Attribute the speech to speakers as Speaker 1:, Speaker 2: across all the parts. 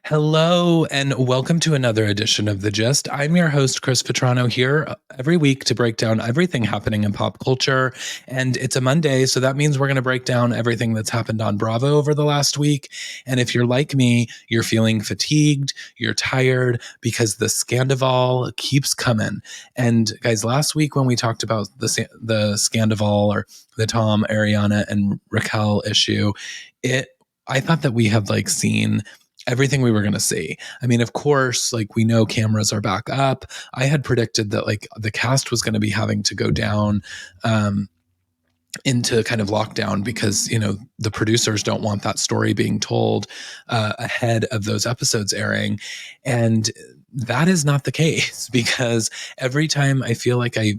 Speaker 1: Hello, and welcome to another edition of The Gist. I'm your host, Chris Petrano, here every week to break down everything happening in pop culture. And it's a Monday, so that means we're going to break down everything that's happened on Bravo over the last week. And if you're like me, you're feeling fatigued, you're tired because the Scandoval keeps coming. And guys, last week when we talked about the Scandoval or the Tom, Ariana, and Raquel issue, I thought that we had seen everything we were going to see. I mean, of course, we know cameras are back up. I had predicted that the cast was going to be having to go down into kind of lockdown because, the producers don't want that story being told ahead of those episodes airing. And that is not the case because every time I feel like I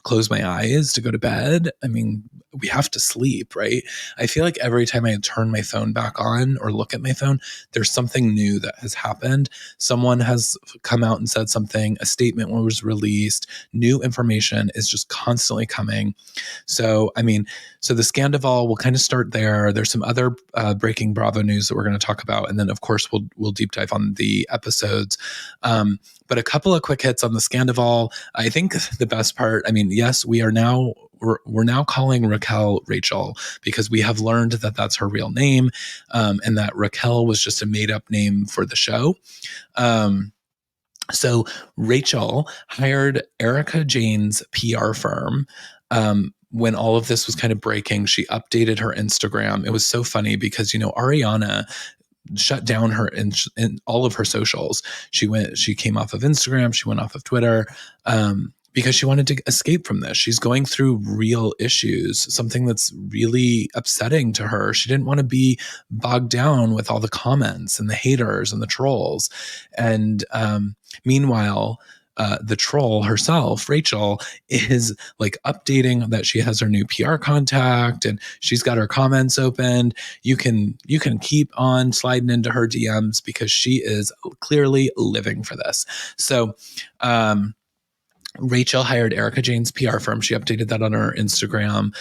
Speaker 1: close my eyes to go to bed, I mean, we have to sleep, right? I feel like every time I turn my phone back on or look at my phone, there's something new that has happened. Someone has come out and said something, a statement was released, new information is just constantly coming. So, so the Scandoval will kind of start there. There's some other breaking Bravo news that we're going to talk about. And then of course we'll deep dive on the episodes. But a couple of quick hits on the Scandoval. I think the best part, yes, we're now calling Raquel Rachel because we have learned that that's her real name, and that Raquel was just a made up name for the show. So Rachel hired Erica Jane's PR firm. When all of this was kind of breaking, she updated her Instagram. It was so funny because, Ariana shut down her in all of her socials. She came off of Instagram. She went off of Twitter, because she wanted to escape from this. She's going through real issues, something that's really upsetting to her. She didn't want to be bogged down with all the comments and the haters and the trolls. And meanwhile, the troll herself, Rachel, is updating that she has her new PR contact and she's got her comments opened. You can keep on sliding into her DMs because she is clearly living for this. So, Rachel hired Erica Jane's PR firm. She updated that on her Instagram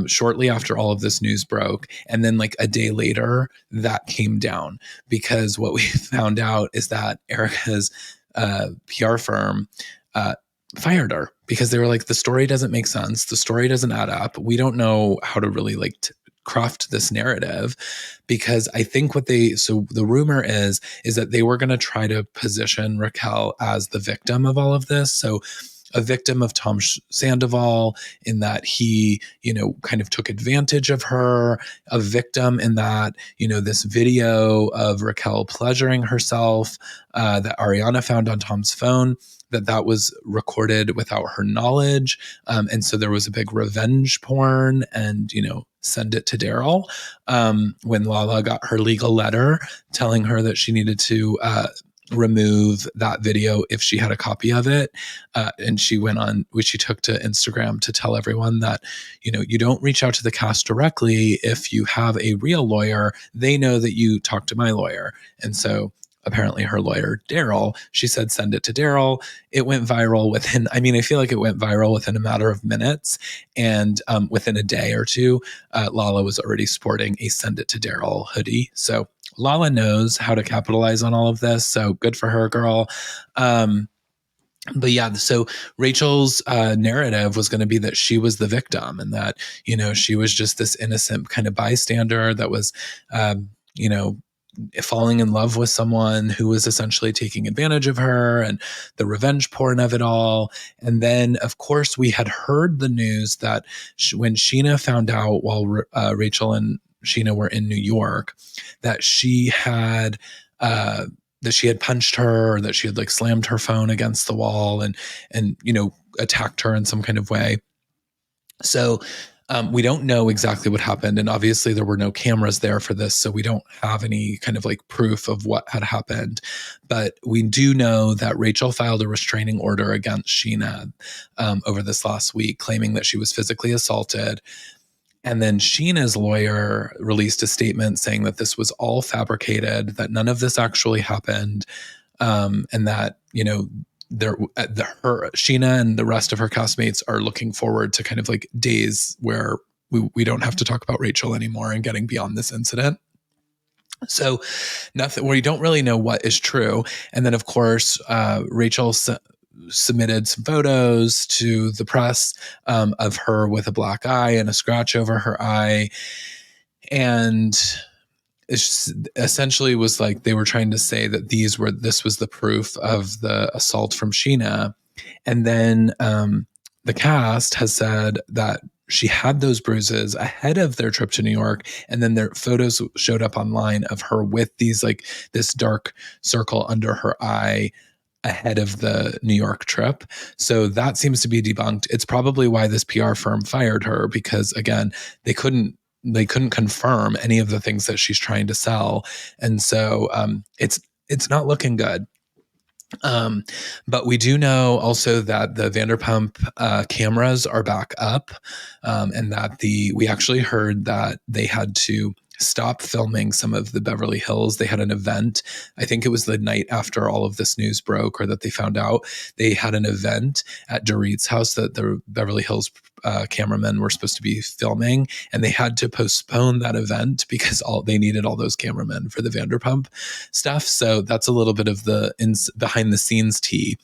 Speaker 1: shortly after all of this news broke. And then a day later, that came down because what we found out is that Erica's PR firm fired her because they were like, the story doesn't make sense. The story doesn't add up. We don't know how to really craft this narrative, because I think so the rumor is that they were going to try to position Raquel as the victim of all of this. So a victim of Tom Sandoval in that he, kind of took advantage of her, a victim in that, this video of Raquel pleasuring herself that Ariana found on Tom's phone, that was recorded without her knowledge. And so there was a big revenge porn and, send it to Daryl when Lala got her legal letter telling her that she needed to remove that video if she had a copy of it. And she took to Instagram to tell everyone that, you don't reach out to the cast directly. If you have a real lawyer, they know that you talk to my lawyer. And so apparently her lawyer, Daryl, she said, send it to Daryl. It went viral within, I feel like it went viral within a matter of minutes. And within a day or two, Lala was already sporting a send it to Daryl hoodie. So Lala knows how to capitalize on all of this. So good for her, girl. But yeah, so Rachel's narrative was going to be that she was the victim and that, she was just this innocent kind of bystander that was, falling in love with someone who was essentially taking advantage of her, and the revenge porn of it all. And then, of course, we had heard the news that when Sheena found out while Rachel and Sheena were in New York, that she had punched her, or that she had slammed her phone against the wall and attacked her in some kind of way. So we don't know exactly what happened. And obviously there were no cameras there for this, so we don't have any kind of proof of what had happened. But we do know that Rachel filed a restraining order against Sheena over this last week, claiming that she was physically assaulted. And then Sheena's lawyer released a statement saying that this was all fabricated, that none of this actually happened, and that, Sheena and the rest of her castmates are looking forward to kind of days where we don't have to talk about Rachel anymore and getting beyond this incident. So nothing, we don't really know what is true. And then, of course, Rachel submitted some photos to the press of her with a black eye and a scratch over her eye. And essentially was like they were trying to say that this was the proof of the assault from Sheena. And then the cast has said that she had those bruises ahead of their trip to New York, and then their photos showed up online of her with these like this dark circle under her eye ahead of the New York trip. So that seems to be debunked. It's probably why this PR firm fired her, because again, they couldn't confirm any of the things that she's trying to sell. And so it's not looking good. But we do know also that the Vanderpump cameras are back up, and that we actually heard that they had to stop filming some of the Beverly Hills. They had an event. I think it was the night after all of this news broke, or that they found out. They had an event at Dorit's house that the Beverly Hills cameramen were supposed to be filming, and they had to postpone that event because they needed all those cameramen for the Vanderpump stuff. So that's a little bit of the behind the scenes tea.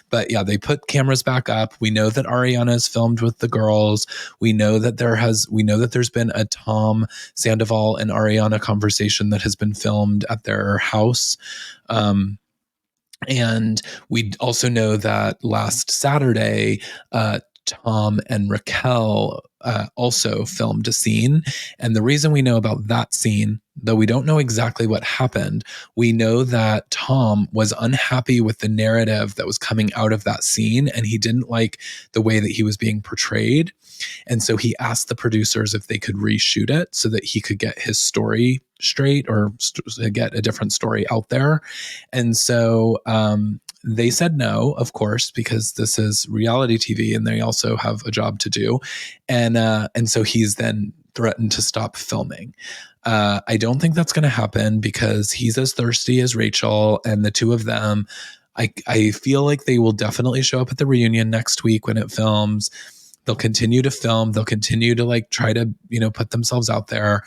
Speaker 1: But yeah, they put cameras back up. We know that Ariana is filmed with the girls. We know that there's been a Tom Sandoval and Ariana conversation that has been filmed at their house. And we also know that last Saturday, Tom and Raquel also filmed a scene. And the reason we know about that scene, though we don't know exactly what happened, we know that Tom was unhappy with the narrative that was coming out of that scene, and he didn't like the way that he was being portrayed. And so he asked the producers if they could reshoot it so that he could get his story straight, or get a different story out there. And so they said no, of course, because this is reality TV and they also have a job to do. And so he's then threatened to stop filming. I don't think that's going to happen because he's as thirsty as Rachel, and the two of them, I feel like they will definitely show up at the reunion next week when it films. They'll continue to film. They'll continue to like try to, put themselves out there.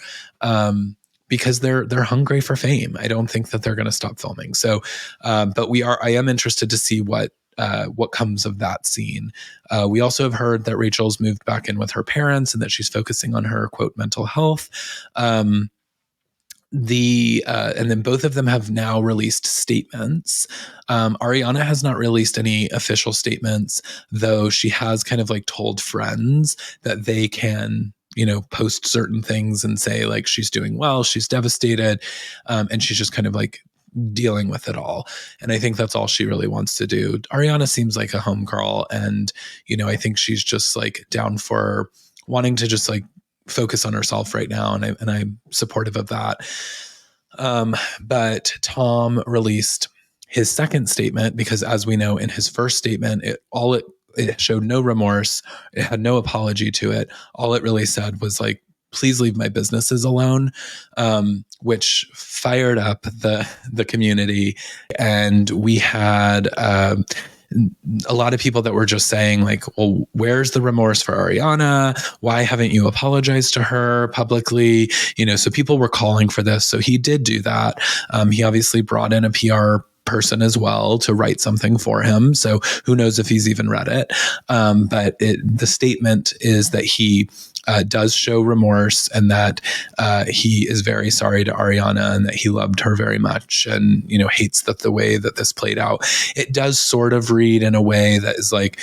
Speaker 1: Because they're hungry for fame. I don't think that they're going to stop filming. So, but I am interested to see what comes of that scene. We also have heard that Rachel's moved back in with her parents and that she's focusing on her quote mental health. And then both of them have now released statements. Ariana has not released any official statements, though she has kind of like told friends that they can post certain things and say like she's doing well, she's devastated, and she's just kind of like dealing with it all. And I think that's all she really wants to do. Ariana seems like a home girl, and I think she's just like down for wanting to just like focus on herself right now, and I'm supportive of that. But Tom released his second statement because, as we know, in his first statement, it showed no remorse. It had no apology to it. All it really said was like, please leave my businesses alone, which fired up the community. And we had a lot of people that were just saying like, well, where's the remorse for Ariana? Why haven't you apologized to her publicly? So people were calling for this. So he did do that. He obviously brought in a PR person as well to write something for him. So who knows if he's even read it. But the statement is that he does show remorse, and that he is very sorry to Ariana, and that he loved her very much, and hates that the way that this played out. It does sort of read in a way that is like,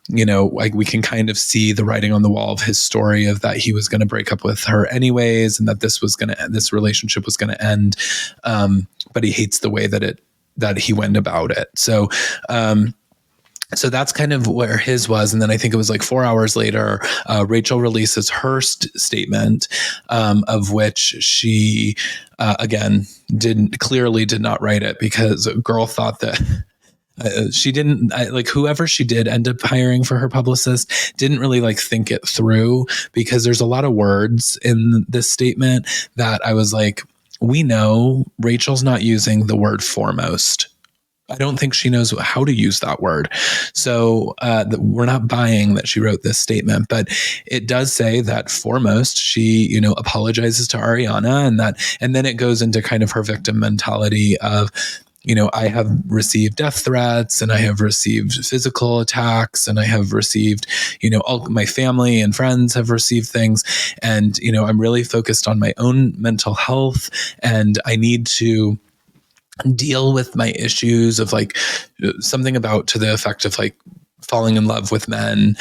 Speaker 1: like we can kind of see the writing on the wall of his story of that he was going to break up with her anyways, and that this relationship was going to end. But he hates the way that he went about it. So that's kind of where his was. And then I think it was like 4 hours later, Rachel releases her statement, of which she, again, clearly did not write it, because a girl thought that she didn't whoever she did end up hiring for her publicist didn't really like think it through, because there's a lot of words in this statement that I was like, we know Rachel's not using the word foremost I don't think she knows how to use that word. So we're not buying that she wrote this statement, but it does say that foremost, she, apologizes to Ariana, and then it goes into kind of her victim mentality of, I have received death threats, and I have received physical attacks, and I have received, all my family and friends have received things. And, I'm really focused on my own mental health, and I need to deal with my issues of like something about to the effect of like falling in love with men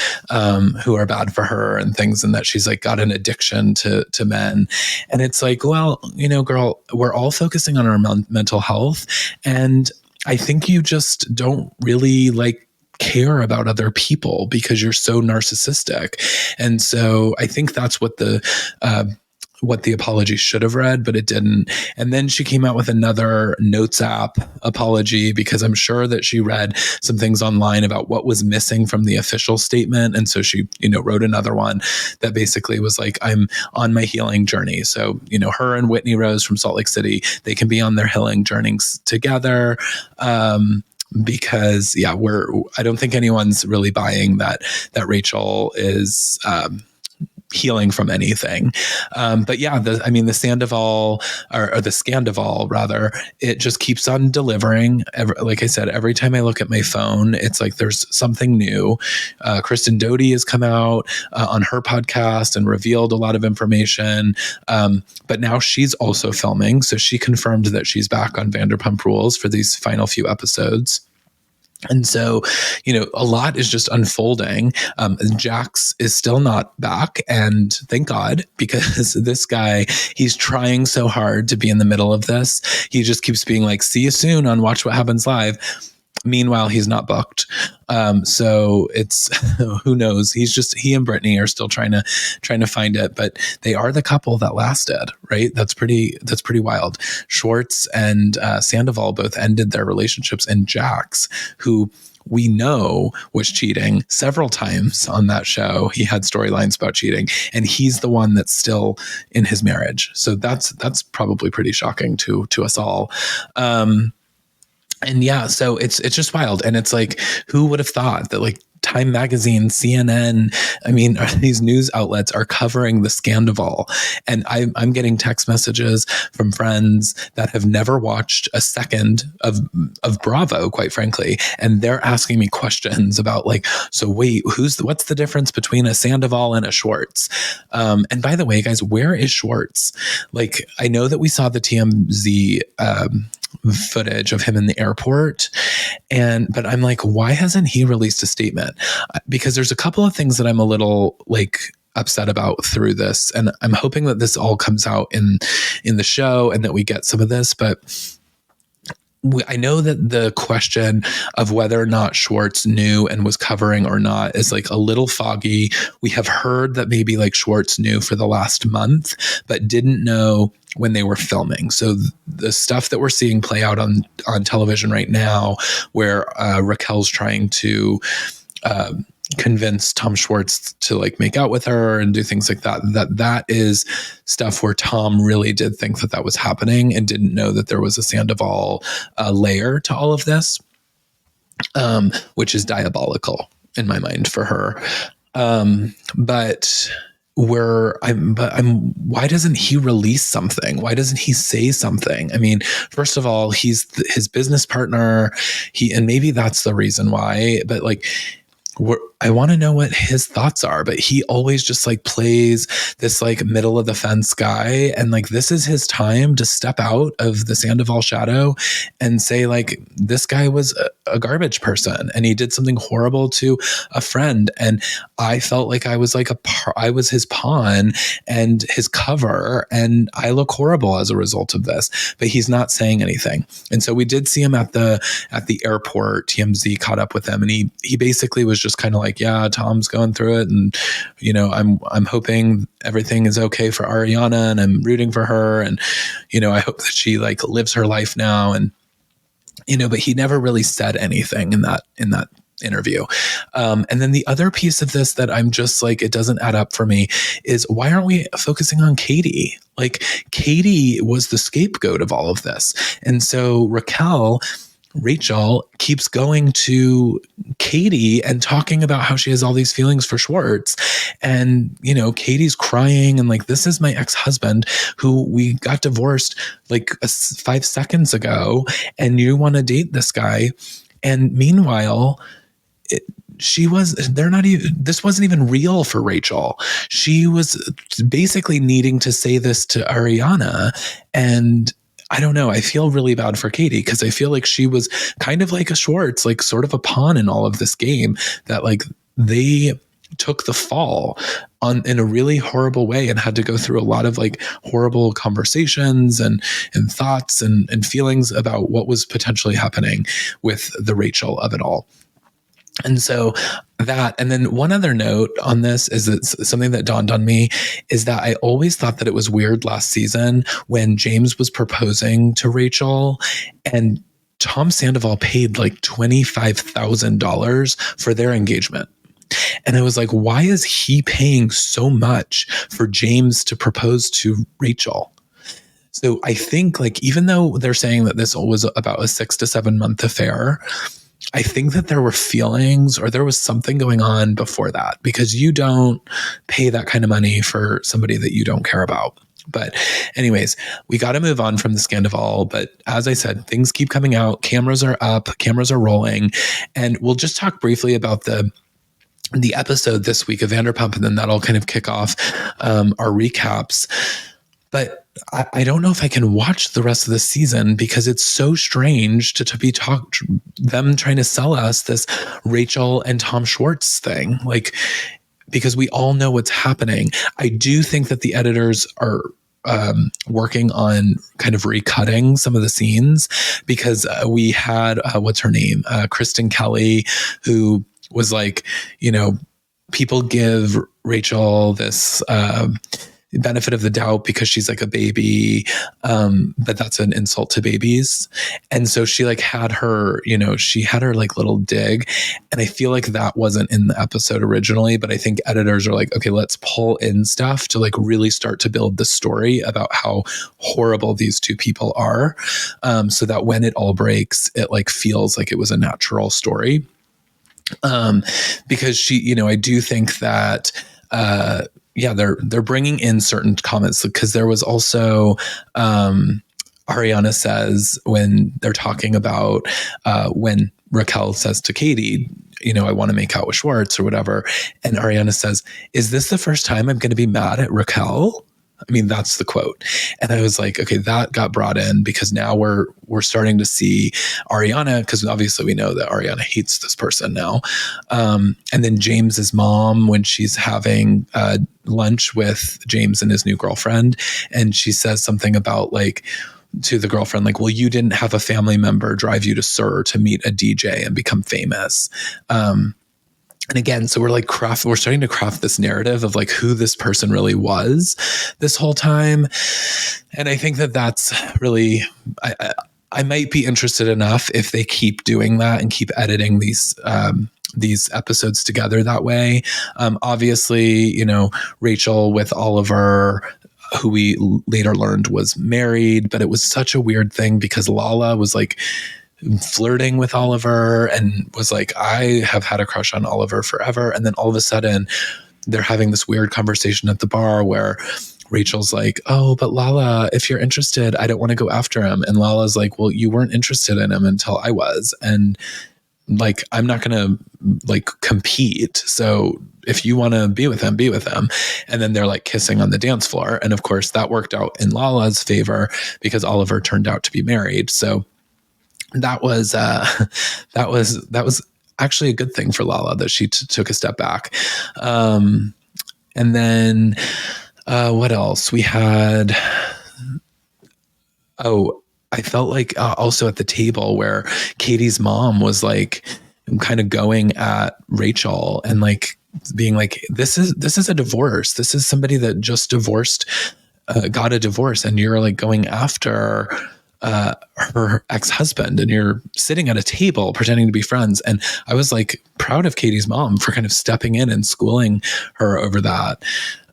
Speaker 1: who are bad for her and things, and that she's like got an addiction to men. And it's like, well, girl, we're all focusing on our mental health, and I think you just don't really like care about other people because you're so narcissistic. And so I think that's what the apology should have read, but it didn't. And then she came out with another Notes app apology, because I'm sure that she read some things online about what was missing from the official statement. And so she, wrote another one that basically was like, I'm on my healing journey. So, her and Whitney Rose from Salt Lake City, they can be on their healing journeys together. Because I don't think anyone's really buying that Rachel is, healing from anything. But yeah, the Sandoval or the Scandoval rather, it just keeps on delivering. Like I said, every time I look at my phone, it's like there's something new. Kristen Doty has come out on her podcast and revealed a lot of information. But now she's also filming. So she confirmed that she's back on Vanderpump Rules for these final few episodes. And so, a lot is just unfolding. Jax is still not back, and thank God, because this guy, he's trying so hard to be in the middle of this. He just keeps being like, see you soon on Watch What Happens Live. Meanwhile, he's not booked. So it's, who knows? He and Brittany are still trying to find it, but they are the couple that lasted, right? That's pretty wild. Schwartz and Sandoval both ended their relationships, and Jax, who we know was cheating several times on that show. He had storylines about cheating, and he's the one that's still in his marriage. So that's probably pretty shocking to us all. And yeah, so it's just wild. And it's like, who would have thought that like Time Magazine, CNN, these news outlets are covering the Scandoval. And I'm getting text messages from friends that have never watched a second of Bravo, quite frankly. And they're asking me questions about like, so wait, what's the difference between a Sandoval and a Schwartz? And by the way, guys, where is Schwartz? Like, I know that we saw the TMZ footage of him in the airport, but I'm like, why hasn't he released a statement? Because there's a couple of things that I'm a little like upset about through this, and I'm hoping that this all comes out in the show and that we get some of this. But I know that the question of whether or not Schwartz knew and was covering or not is like a little foggy. We have heard that maybe like Schwartz knew for the last month, but didn't know when they were filming. So the stuff that we're seeing play out on television right now, where Raquel's trying to convince Tom Schwartz to like make out with her and do things like that is stuff where Tom really did think that was happening and didn't know that there was a Sandoval layer to all of this, which is diabolical in my mind for her. But why doesn't he release something? Why doesn't he say something? First of all, he's his business partner. And maybe that's the reason why, but like, I want to know what his thoughts are, but he always just like plays this like middle of the fence guy. And like, this is his time to step out of the Sandoval shadow and say like, this guy was a garbage person and he did something horrible to a friend. And I felt like I was like I was his pawn and his cover, and I look horrible as a result of this, but he's not saying anything. And so we did see him at the airport. TMZ caught up with him, and he basically was just kind of like, yeah, Tom's going through it, and I'm hoping everything is okay for Ariana, and I'm rooting for her, and I hope that she like lives her life now, and but he never really said anything in that interview. And then the other piece of this that I'm just like, it doesn't add up for me is, why aren't we focusing on Katie? Like, Katie was the scapegoat of all of this. And so Raquel Rachel keeps going to Katie and talking about how she has all these feelings for Schwartz. And, you know, Katie's crying and like, this is my ex-husband who we got divorced like 5 seconds ago. And you want to date this guy. And meanwhile, this wasn't even real for Rachel. She was basically needing to say this to Ariana. And I don't know. I feel really bad for Katie because I feel like she was kind of like a Schwartz, like sort of a pawn in all of this game, that like they took the fall in a really horrible way and had to go through a lot of like horrible conversations and thoughts and feelings about what was potentially happening with the Rachel of it all. And so that, and then one other note on this is that something that dawned on me is that I always thought that it was weird last season when James was proposing to Rachel and Tom Sandoval paid like $25,000 for their engagement. And I was like, why is he paying so much for James to propose to Rachel? So I think like, even though they're saying that this was about a 6 to 7 month affair, I think that there were feelings or there was something going on before that, because you don't pay that kind of money for somebody that you don't care about. But anyways, we got to move on from the Scandoval. But as I said, things keep coming out. Cameras are up, cameras are rolling. And we'll just talk briefly about the episode this week of Vanderpump, and then that'll kind of kick off our recaps. But I don't know if I can watch the rest of the season because it's so strange to be them trying to sell us this Rachel and Tom Schwartz thing. Like, because we all know what's happening. I do think that the editors are working on kind of recutting some of the scenes, because we had, what's her name? Kristen Kelly, who was like, you know, people give Rachel this benefit of the doubt because she's like a baby, but that's an insult to babies. And so she like had her, you know, she had her like little dig, and I feel like that wasn't in the episode originally, but I think editors are like, okay, let's pull in stuff to like really start to build the story about how horrible these two people are, so that when it all breaks, it like feels like it was a natural story. Because she, you know, I do think that, yeah, they're bringing in certain comments, because there was also, Ariana says when they're talking about, when Raquel says to Katie, you know, I want to make out with Schwartz or whatever. And Ariana says, is this the first time I'm going to be mad at Raquel? I mean, that's the quote. And I was like, okay, that got brought in because now we're starting to see Ariana, because obviously we know that Ariana hates this person now. And then James's mom, when she's having lunch with James and his new girlfriend, and she says something about like, to the girlfriend, like, well, you didn't have a family member drive you to SUR to meet a DJ and become famous. And again, so we're starting to craft this narrative of like who this person really was this whole time. And I think that that's really, I might be interested enough if they keep doing that and keep editing these episodes together that way. Obviously, you know, Rachel with Oliver, who we later learned was married, but it was such a weird thing because Lala was like flirting with Oliver and was like, I have had a crush on Oliver forever. And then all of a sudden they're having this weird conversation at the bar where Rachel's like, oh, but Lala, if you're interested, I don't want to go after him. And Lala's like, well, you weren't interested in him until I was. And like, I'm not going to like compete. So if you want to be with him, be with him. And then they're like kissing on the dance floor. And of course that worked out in Lala's favor because Oliver turned out to be married. So that was actually a good thing for Lala that she took a step back. And then what else we had? Oh, I felt like also at the table where Katie's mom was like kind of going at Rachel and like being like, this is a divorce. This is somebody that just divorced, got a divorce, and you're like going after her ex-husband, and you're sitting at a table pretending to be friends. And I was like proud of Katie's mom for kind of stepping in and schooling her over that.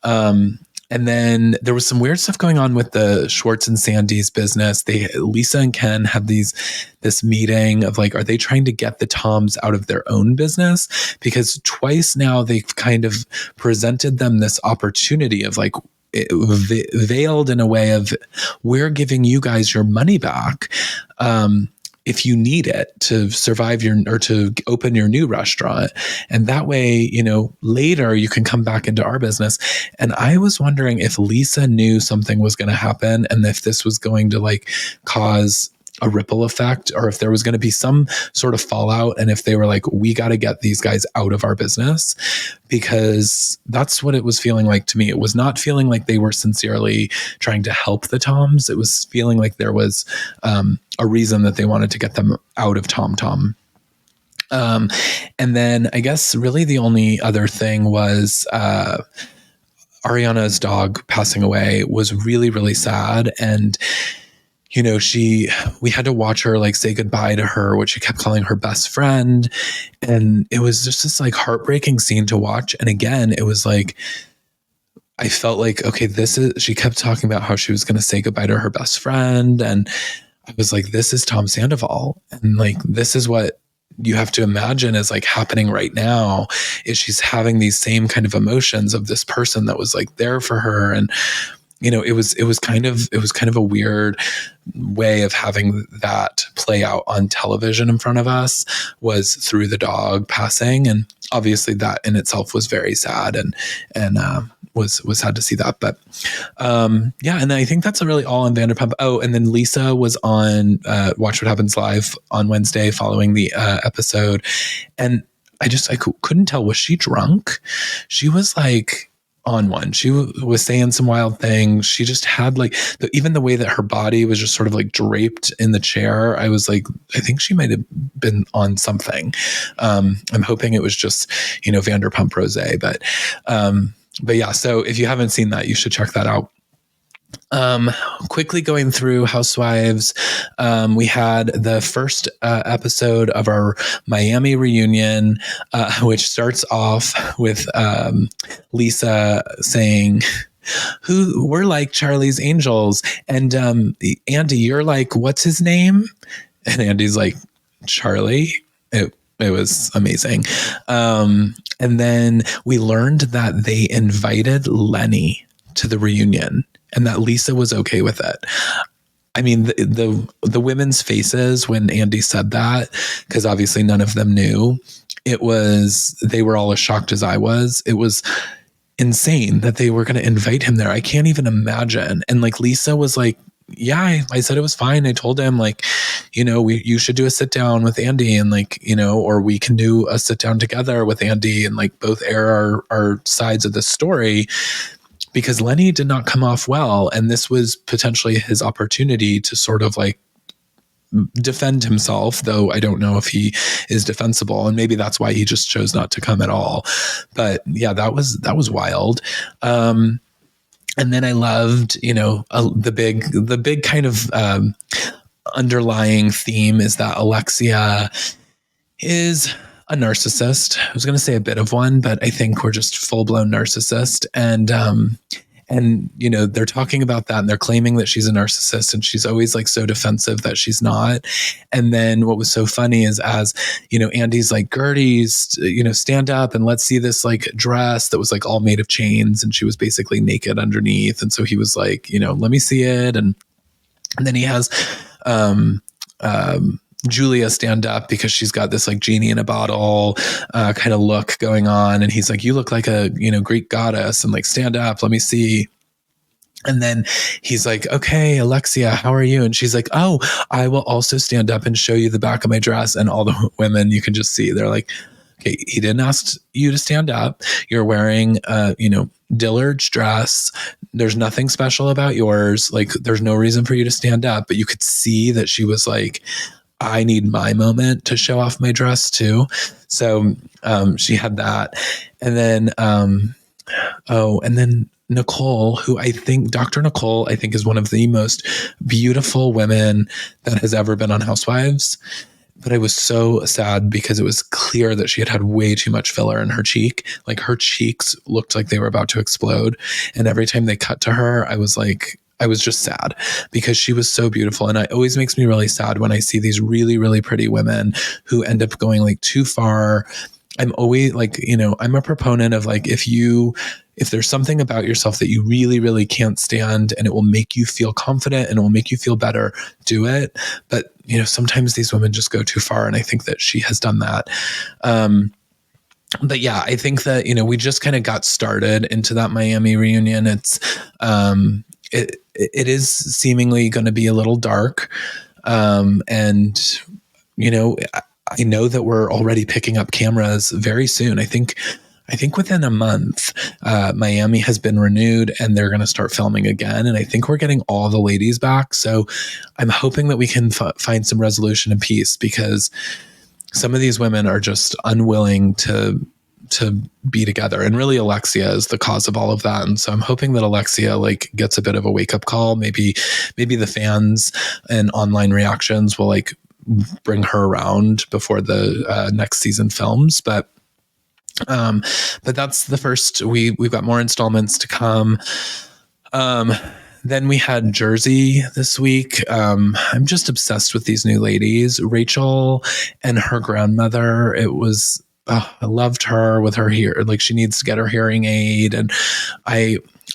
Speaker 1: And And then there was some weird stuff going on with the Schwartz and Sandy's business. Lisa and Ken have this meeting of like, are they trying to get the Toms out of their own business? Because twice now they've kind of presented them this opportunity of like, veiled in a way of, we're giving you guys your money back. If you need it to survive or to open your new restaurant. And that way, later you can come back into our business. And I was wondering if Lisa knew something was going to happen and if this was going to like cause a ripple effect, or if there was going to be some sort of fallout, and if they were like, we got to get these guys out of our business, because that's what it was feeling like to me. It was not feeling like they were sincerely trying to help the Toms. It was feeling like there was a reason that they wanted to get them out of Tom Tom. And then I guess really the only other thing was Ariana's dog passing away was really, really sad. And we had to watch her like say goodbye to her, which she kept calling her best friend. And it was just this like heartbreaking scene to watch. And again, it was like, I felt like, okay, she kept talking about how she was going to say goodbye to her best friend. And I was like, this is Tom Sandoval. And like, this is what you have to imagine is like happening right now, is she's having these same kind of emotions of this person that was like there for her. And it was kind of a weird way of having that play out on television in front of us, was through the dog passing. And obviously that in itself was very sad and was sad to see that. But yeah, and I think that's really all on Vanderpump. Oh, and then Lisa was on Watch What Happens Live on Wednesday following the episode. And I couldn't tell, was she drunk? She was like on one. She was saying some wild things. She just had like, even the way that her body was just sort of like draped in the chair. I was like, I think she might have been on something. I'm hoping it was just, Vanderpump Rosé, but yeah. So if you haven't seen that, you should check that out. Quickly going through Housewives, we had the first episode of our Miami reunion, which starts off with Lisa saying, we're like Charlie's Angels, and Andy, you're like, what's his name? And Andy's like, Charlie. It was amazing. And then we learned that they invited Lenny to the reunion, and that Lisa was okay with it. I mean, the women's faces when Andy said that, because obviously none of them knew, they were all as shocked as I was. It was insane that they were going to invite him there. I can't even imagine. And like Lisa was like, yeah, I said it was fine. I told him like, you should do a sit down with Andy, and like, or we can do a sit down together with Andy and like both air our sides of the story. Because Lenny did not come off well, and this was potentially his opportunity to sort of like defend himself, though I don't know if he is defensible, and maybe that's why he just chose not to come at all. But yeah, that was wild. And then I loved, the big kind of underlying theme is that Alexia is a narcissist. I was going to say a bit of one, but I think we're just full-blown narcissist. And they're talking about that, and they're claiming that she's a narcissist, and she's always like so defensive that she's not. And then what was so funny is, as Andy's like, Gertie's, stand up and let's see this like dress that was like all made of chains, and she was basically naked underneath. And so he was like, let me see it. And then he has Julia stand up because she's got this like genie in a bottle kind of look going on. And he's like, you look like a, Greek goddess, and like, stand up, let me see. And then he's like, okay, Alexia, how are you? And she's like, oh, I will also stand up and show you the back of my dress. And all the women, you can just see, they're like, okay, he didn't ask you to stand up. You're wearing, Dillard's dress. There's nothing special about yours. Like, there's no reason for you to stand up. But you could see that she was like, I need my moment to show off my dress too. So she had that. And then, and then Nicole, Dr. Nicole, I think is one of the most beautiful women that has ever been on Housewives. But I was so sad because it was clear that she had had way too much filler in her cheek. Like her cheeks looked like they were about to explode. And every time they cut to her, I was just sad because she was so beautiful. And it always makes me really sad when I see these really, really pretty women who end up going like too far. I'm always like, I'm a proponent of like, if there's something about yourself that you really, really can't stand and it will make you feel confident and it will make you feel better, do it. But, sometimes these women just go too far. And I think that she has done that. But yeah, I think that, we just kind of got started into that Miami reunion. It's, it is seemingly going to be a little dark. And, I know that we're already picking up cameras very soon. I think within a month, Miami has been renewed and they're going to start filming again. And I think we're getting all the ladies back. So I'm hoping that we can find some resolution and peace, because some of these women are just unwilling to be together. And really Alexia is the cause of all of that. And so I'm hoping that Alexia like gets a bit of a wake up call. Maybe the fans and online reactions will like bring her around before the next season films. But that's the first. We've got more installments to come. Then we had Jersey this week. I'm just obsessed with these new ladies, Rachel and her grandmother. It was, I loved her with her hair. Like she needs to get her hearing aid. And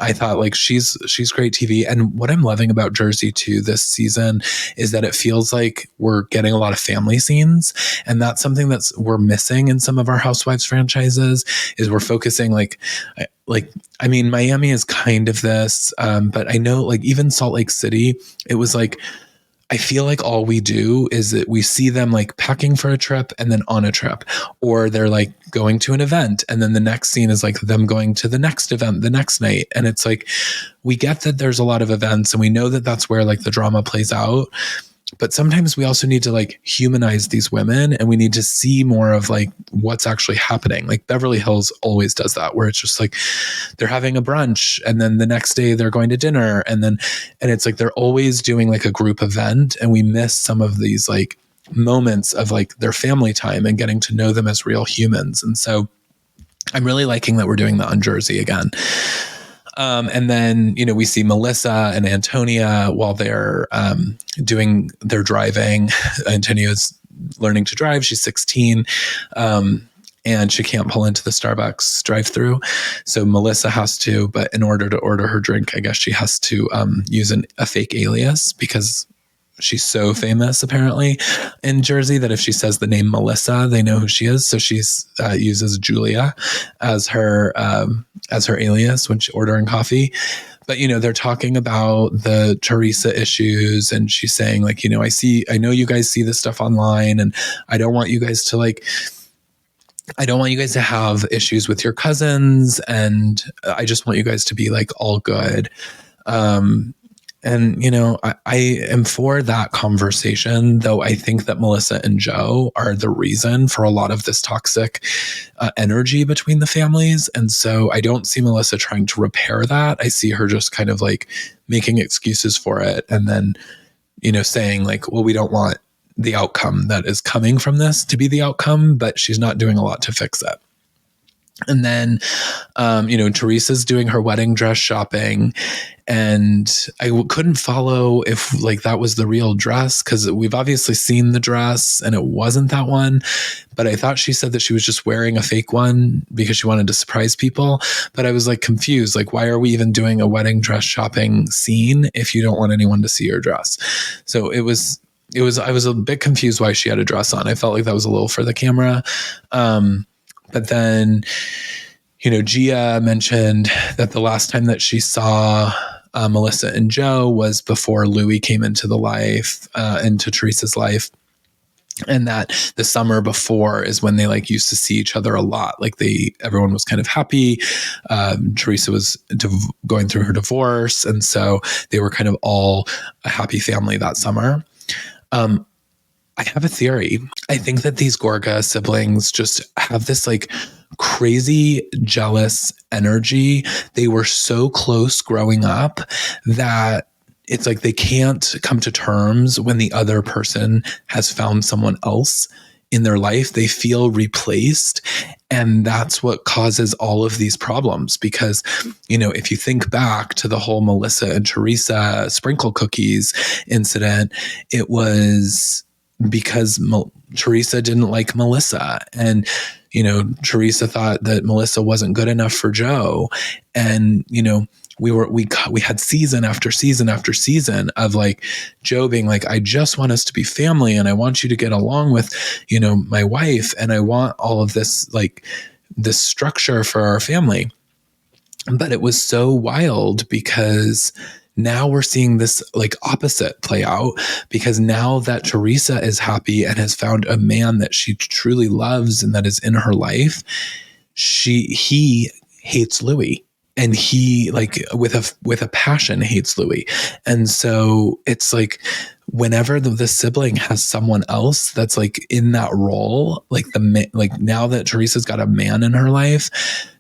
Speaker 1: I thought like she's great TV. And what I'm loving about Jersey too this season is that it feels like we're getting a lot of family scenes. And that's something we're missing in some of our Housewives franchises, is we're focusing I mean, Miami is kind of this, but I know like even Salt Lake City, it was like, I feel like all we do is that we see them like packing for a trip and then on a trip, or they're like going to an event. And then the next scene is like them going to the next event the next night. And it's like, we get that there's a lot of events and we know that that's where like the drama plays out. But sometimes we also need to like humanize these women, and we need to see more of like what's actually happening. Like Beverly Hills always does that, where it's just like they're having a brunch and then the next day they're going to dinner, and it's like they're always doing like a group event, and we miss some of these like moments of like their family time and getting to know them as real humans. And so I'm really liking that we're doing that on Jersey again. And then, we see Melissa and Antonia while they're doing their driving. Antonia's learning to drive. She's 16. And she can't pull into the Starbucks drive-through. So Melissa has to, but in order to order her drink, I guess she has to use a fake alias, because she's so famous apparently in Jersey that if she says the name Melissa, they know who she is. So she's uses Julia as her alias when she's ordering coffee. But, they're talking about the Teresa issues, and she's saying like, I know you guys see this stuff online, and I don't want you guys to have issues with your cousins, and I just want you guys to be like all good. And, I am for that conversation, though I think that Melissa and Joe are the reason for a lot of this toxic energy between the families. And so I don't see Melissa trying to repair that. I see her just kind of like making excuses for it. And then, saying like, well, we don't want the outcome that is coming from this to be the outcome, but she's not doing a lot to fix it. And then, Teresa's doing her wedding dress shopping, and I couldn't follow if like that was the real dress, because we've obviously seen the dress and it wasn't that one. But I thought she said that she was just wearing a fake one because she wanted to surprise people. But I was like confused, like, why are we even doing a wedding dress shopping scene if you don't want anyone to see your dress? So I was a bit confused why she had a dress on. I felt like that was a little for the camera. But then, Gia mentioned that the last time that she saw Melissa and Joe was before Louis came into into Teresa's life. And that the summer before is when they like used to see each other a lot. Like everyone was kind of happy. Teresa was going through her divorce. And so they were kind of all a happy family that summer. I have a theory. I think that these Gorga siblings just have this like crazy jealous energy. They were so close growing up that it's like they can't come to terms when the other person has found someone else in their life. They feel replaced. And that's what causes all of these problems. Because, if you think back to the whole Melissa and Teresa sprinkle cookies incident, it was because Teresa didn't like Melissa. And, Teresa thought that Melissa wasn't good enough for Joe. And, we had season after season after season of like Joe being like, I just want us to be family and I want you to get along with, my wife. And I want all of this, like this structure for our family. But it was so wild because now we're seeing this like opposite play out, because now that Teresa is happy and has found a man that she truly loves and that is in her life, he hates Louis. And he like with a passion hates Louis. And so it's like whenever the sibling has someone else that's like in that role, like now that Teresa's got a man in her life,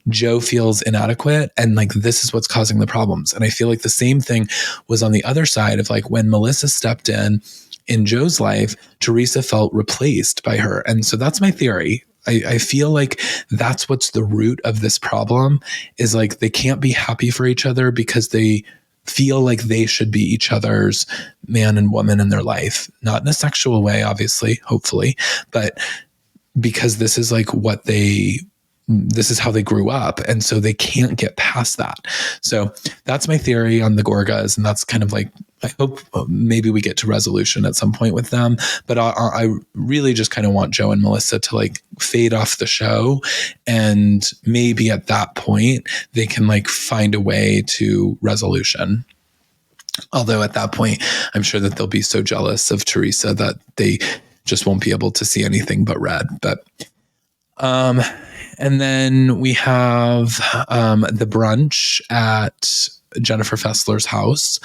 Speaker 1: Joe feels inadequate. And like, this is what's causing the problems. And I feel like the same thing was on the other side of like when Melissa stepped in Joe's life, Teresa felt replaced by her. And so that's my theory. I feel like that's what's the root of this problem, is like they can't be happy for each other because they feel like they should be each other's man and woman in their life. Not in a sexual way, obviously, hopefully, but because this is like this is how they grew up. And so they can't get past that. So that's my theory on the Gorgas. And that's kind of like, I hope maybe we get to resolution at some point with them. But I really just kind of want Joe and Melissa to like fade off the show. And maybe at that point, they can like find a way to resolution. Although at that point, I'm sure that they'll be so jealous of Teresa that they just won't be able to see anything but red. But, and then we have the brunch at Jennifer Fessler's house.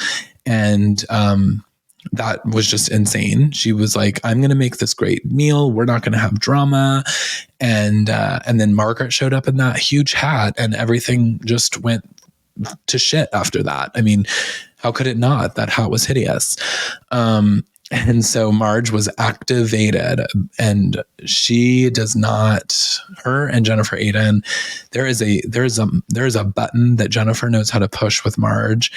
Speaker 1: And that was just insane. She was like, I'm going to make this great meal. We're not going to have drama. And then Margaret showed up in that huge hat and everything just went to shit after that. I mean, how could it not? That hat was hideous. And so Marge was activated, and she does not, her and Jennifer Aiden, there is a button that Jennifer knows how to push with Marge.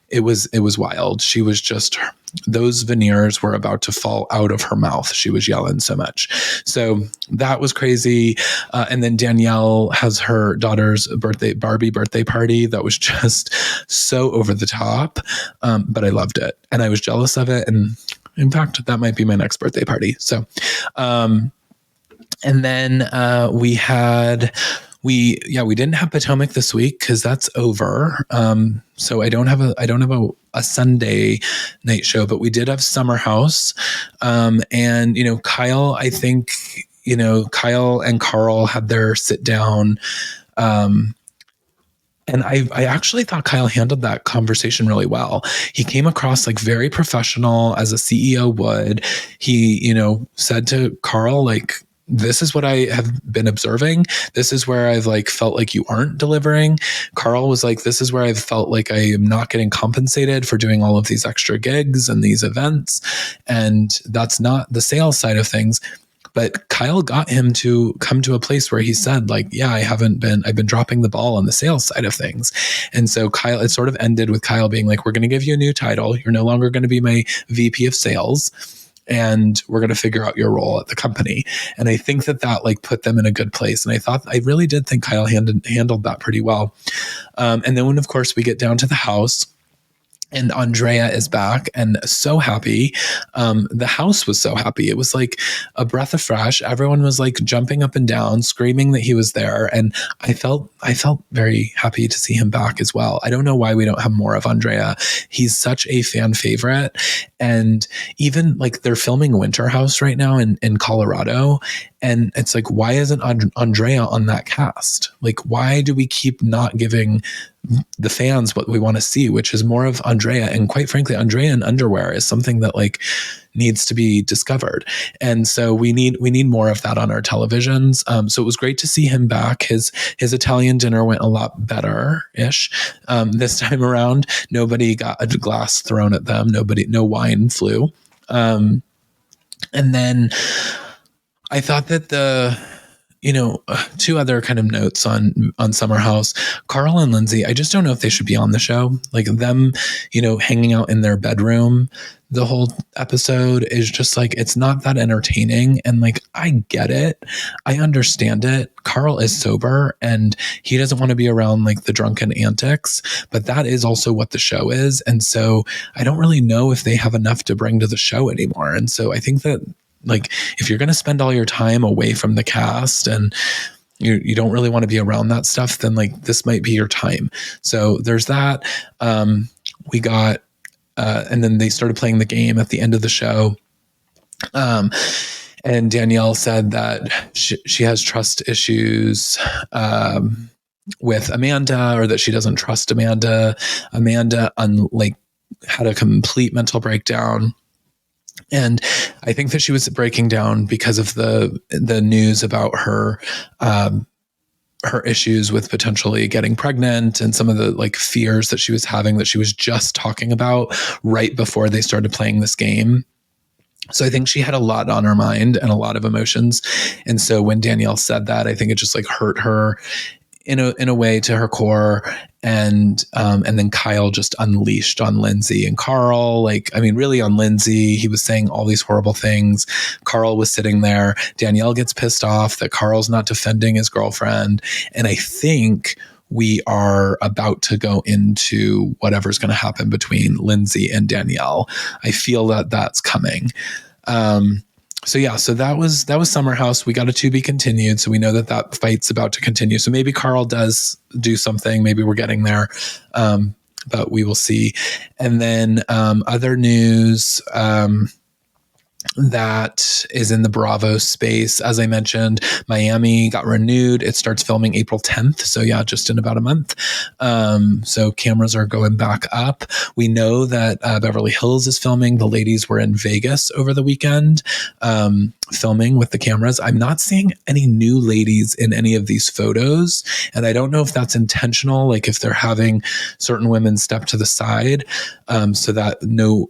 Speaker 1: It was wild. She was just, those veneers were about to fall out of her mouth. She was yelling so much. So that was crazy. And then Danielle has her daughter's Barbie birthday party. That was just so over the top. But I loved it and I was jealous of it. And in fact, that might be my next birthday party. So, and then we didn't have Potomac this week because that's over. So I don't have a Sunday night show, but we did have Summer House. And Kyle, I think, Kyle and Carl had their sit down. And I actually thought Kyle handled that conversation really well. He came across like very professional, as a CEO would. He, said to Carl, like, this is what I have been observing. This is where I've like felt like you aren't delivering. Carl was like, this is where I've felt like I am not getting compensated for doing all of these extra gigs and these events. And that's not the sales side of things. But Kyle got him to come to a place where he said, like, yeah, I've been dropping the ball on the sales side of things. And so Kyle, it sort of ended with Kyle being like, we're going to give you a new title. You're no longer going to be my VP of sales. And we're going to figure out your role at the company. And I think that like put them in a good place. And I really did think Kyle handled that pretty well. And then when, of course, we get down to the house, and Andrea is back and so happy. The house was so happy. It was like a breath of fresh. Everyone was like jumping up and down, screaming that he was there. And I felt very happy to see him back as well. I don't know why we don't have more of Andrea. He's such a fan favorite. And even like they're filming Winter House right now in Colorado. And it's like, why isn't Andrea on that cast? Like, why do we keep not giving the fans what we want to see, which is more of Andrea. And quite frankly, Andrea in underwear is something that like needs to be discovered. And so we need more of that on our televisions. So it was great to see him back. His Italian dinner went a lot better-ish. This time around, nobody got a glass thrown at them. No wine flew. And then I thought that two other kind of notes on Summer House, Carl and Lindsay, I just don't know if they should be on the show. Like them, hanging out in their bedroom the whole episode is just like, it's not that entertaining. And like, I get it. I understand it. Carl is sober and he doesn't want to be around like the drunken antics, but that is also what the show is. And so I don't really know if they have enough to bring to the show anymore. And so I think that, like, if you're going to spend all your time away from the cast and you don't really want to be around that stuff, then like this might be your time. So there's that. We got, and then they started playing the game at the end of the show. And Danielle said that she has trust issues with Amanda, or that she doesn't trust Amanda. Amanda had a complete mental breakdown. And I think that she was breaking down because of the news about her issues with potentially getting pregnant and some of the like fears that she was having that she was just talking about right before they started playing this game. So I think she had a lot on her mind and a lot of emotions. And so when Danielle said that, I think it just like hurt her in a way to her core. And then Kyle just unleashed on Lindsay and Carl. Like, I mean, really on Lindsay, he was saying all these horrible things. Carl was sitting there. Danielle gets pissed off that Carl's not defending his girlfriend. And I think we are about to go into whatever's going to happen between Lindsay and Danielle. I feel that that's coming. So that was Summer House. We got a to be continued. So we know that fight's about to continue. So maybe Carl does do something. Maybe we're getting there. But we will see. And then other news that is in the Bravo space. As I mentioned, Miami got renewed. It starts filming April 10th. So yeah, just in about a month. So cameras are going back up. We know that Beverly Hills is filming. The ladies were in Vegas over the weekend filming with the cameras. I'm not seeing any new ladies in any of these photos. And I don't know if that's intentional, like if they're having certain women step to the side so that no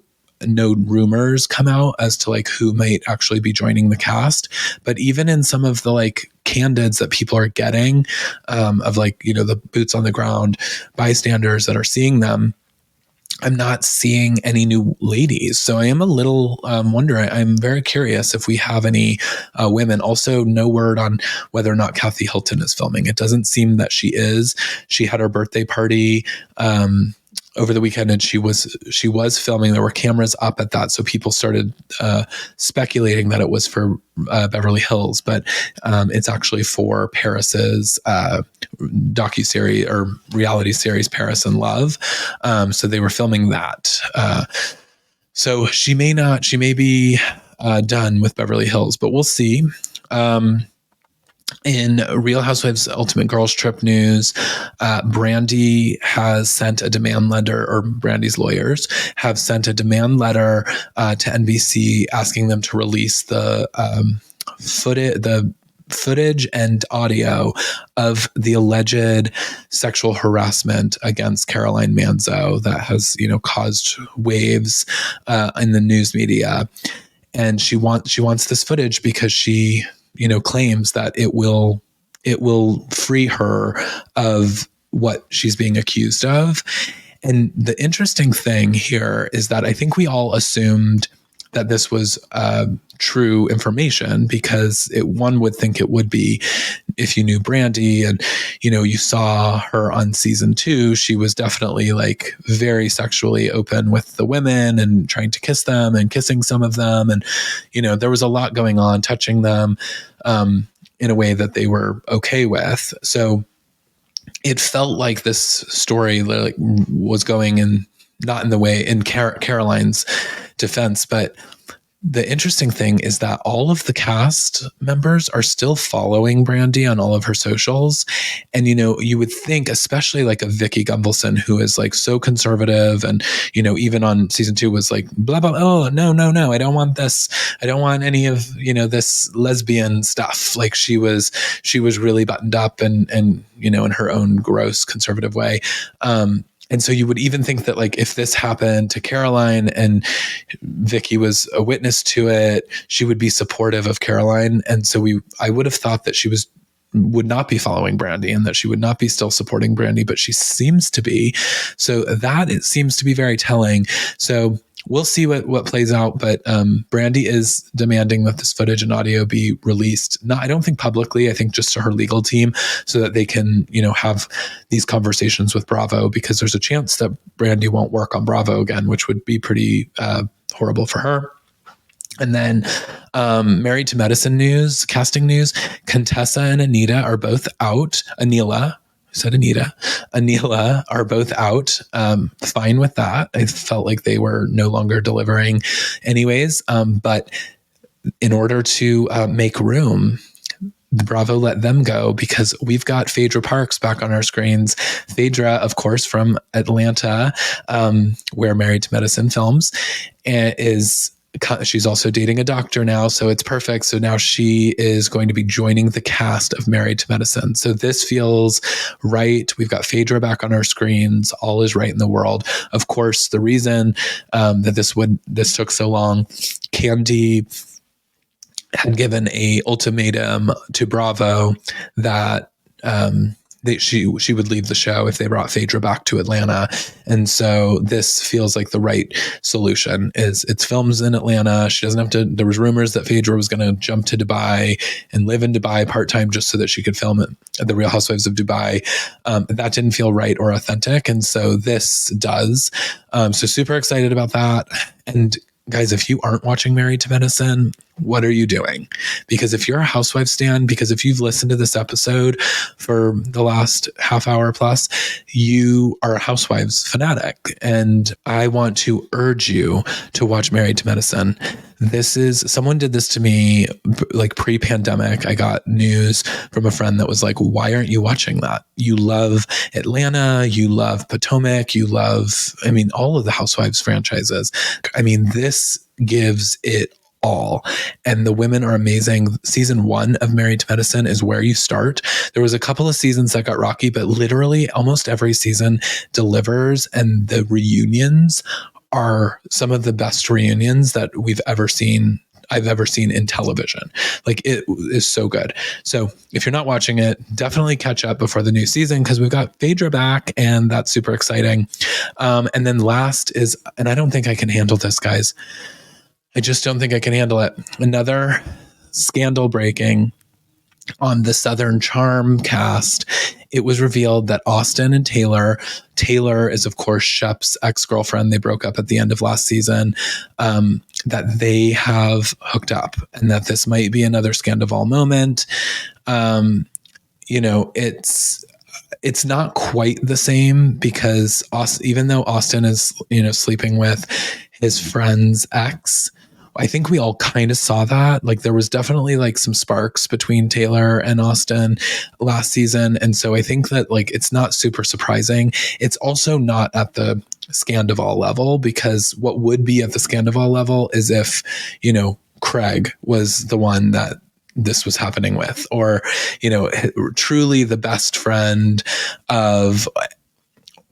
Speaker 1: rumors come out as to like who might actually be joining the cast. But even in some of the like candids that people are getting of like, the boots on the ground bystanders that are seeing them, I'm not seeing any new ladies. So I am a little wondering. I'm very curious if we have any women. Also, no word on whether or not Kathy Hilton is filming. It doesn't seem that she is. She had her birthday party over the weekend, and she was filming. There were cameras up at that, so people started speculating that it was for Beverly Hills, but it's actually for Paris's docuseries or reality series, Paris in Love. So they were filming that. So she may be done with Beverly Hills, but we'll see. In Real Housewives Ultimate Girls Trip news, Brandy has sent a demand letter, or Brandy's lawyers have sent a demand letter to NBC asking them to release the footage and audio of the alleged sexual harassment against Caroline Manzo that has, caused waves in the news media. And she wants this footage because she claims that it will free her of what she's being accused of. And the interesting thing here is that I think we all assumed that this was true information because one would think it would be if you knew Brandy and, you saw her on season 2, she was definitely like very sexually open with the women and trying to kiss them and kissing some of them. And, there was a lot going on, touching them in a way that they were okay with. So it felt like this story like was going in, not in the way in Caroline's defense, but the interesting thing is that all of the cast members are still following Brandy on all of her socials. And, you would think, especially like a Vicky Gunvalson, who is like so conservative and, even on season 2 was like, blah, blah, oh, no, I don't want this. I don't want any of, this lesbian stuff. Like she was really buttoned up and, in her own gross conservative way. And so you would even think that like if this happened to Caroline and Vicky was a witness to it, she would be supportive of Caroline. And so I would have thought that she would not be following Brandy and that she would not be still supporting Brandy, but she seems to be. So it seems to be very telling. So we'll see what plays out, but Brandy is demanding that this footage and audio be released. I don't think publicly, I think just to her legal team so that they can, have these conversations with Bravo, because there's a chance that Brandy won't work on Bravo again, which would be pretty horrible for her. And then Married to Medicine news, casting news, Contessa and Anita are both out. Anila are both out. Fine with that. I felt like they were no longer delivering anyways. But in order to make room, Bravo let them go because we've got Phaedra Parks back on our screens. Phaedra, of course, from Atlanta, where Married to Medicine films, and she's also dating a doctor now, so it's perfect. So now she is going to be joining the cast of Married to Medicine. So this feels right. We've got Phaedra back on our screens. All is right in the world. Of course, the reason that this took so long, Candy had given a ultimatum to Bravo that she would leave the show if they brought Phaedra back to Atlanta. And so this feels like the right solution. It's films in Atlanta. She doesn't have to. There was rumors that Phaedra was going to jump to Dubai and live in Dubai part-time just so that she could film it at the Real Housewives of Dubai. That didn't feel right or authentic. And so this does. So super excited about that. And guys, if you aren't watching Married to Medicine, what are you doing? Because if you're a housewife stan, because if you've listened to this episode for the last half hour plus, you are a Housewives fanatic. And I want to urge you to watch Married to Medicine. Someone did this to me like pre-pandemic. I got news from a friend that was like, why aren't you watching that? You love Atlanta, you love Potomac, you love, all of the Housewives franchises. This gives it all. And the women are amazing. Season 1 of Married to Medicine is where you start. There was a couple of seasons that got rocky, but literally almost every season delivers. And the reunions are some of the best reunions that I've ever seen in television. Like, it is so good. So if you're not watching it, definitely catch up before the new season, because we've got Phaedra back and that's super exciting. And then last is, and I don't think I can handle this, guys. I just don't think I can handle it. Another scandal breaking on the Southern Charm cast. It was revealed that Austin and Taylor is, of course, Shep's ex-girlfriend. They broke up at the end of last season, that they have hooked up and that this might be another Scandoval moment. It's not quite the same because even though Austin is, sleeping with his friend's ex, I think we all kind of saw that. Like, there was definitely like some sparks between Taylor and Austin last season. And so I think that like, it's not super surprising. It's also not at the Scandoval level, because what would be at the Scandoval level is if, Craig was the one that this was happening with, or, truly the best friend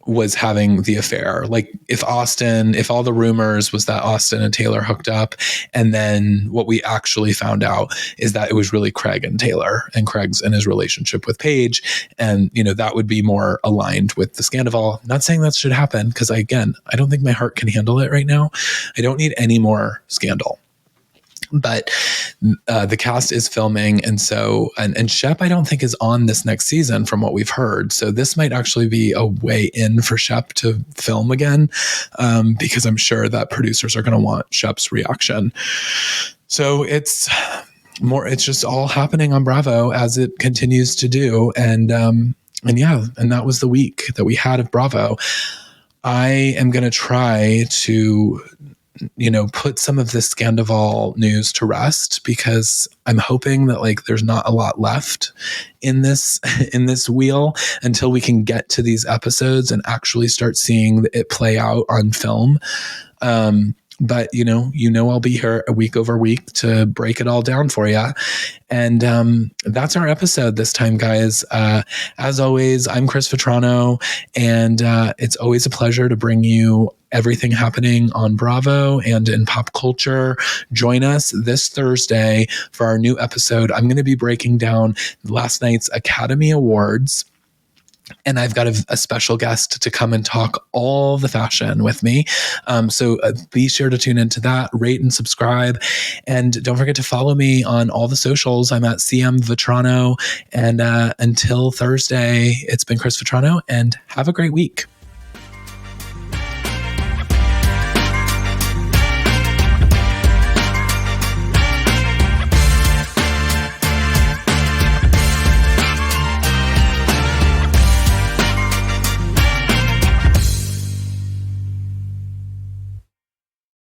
Speaker 1: was having the affair. Like, if all the rumors was that Austin and Taylor hooked up, and then what we actually found out is that it was really Craig and Taylor, and Craig's in his relationship with Paige, and that would be more aligned with the Scandoval. Not saying that should happen, because I don't think my heart can handle it right now. I don't need any more scandal. But the cast is filming, and so and Shep, I don't think, is on this next season from what we've heard. So this might actually be a way in for Shep to film again, because I'm sure that producers are going to want Shep's reaction. So it's just all happening on Bravo as it continues to do, and that was the week that we had of Bravo. I am going to try to put some of this Scandoval news to rest, because I'm hoping that like there's not a lot left in this wheel until we can get to these episodes and actually start seeing it play out on film. But I'll be here a week over week to break it all down for you. And that's our episode this time, guys. As always, I'm Chris Vetrano, and it's always a pleasure to bring you everything happening on Bravo and in pop culture. Join us this Thursday for our new episode. I'm going to be breaking down last night's Academy Awards. And I've got a special guest to come and talk all the fashion with me. So be sure to tune into that, rate and subscribe. And don't forget to follow me on all the socials. I'm at CM Vetrano. And until Thursday, it's been Chris Vetrano, and have a great week.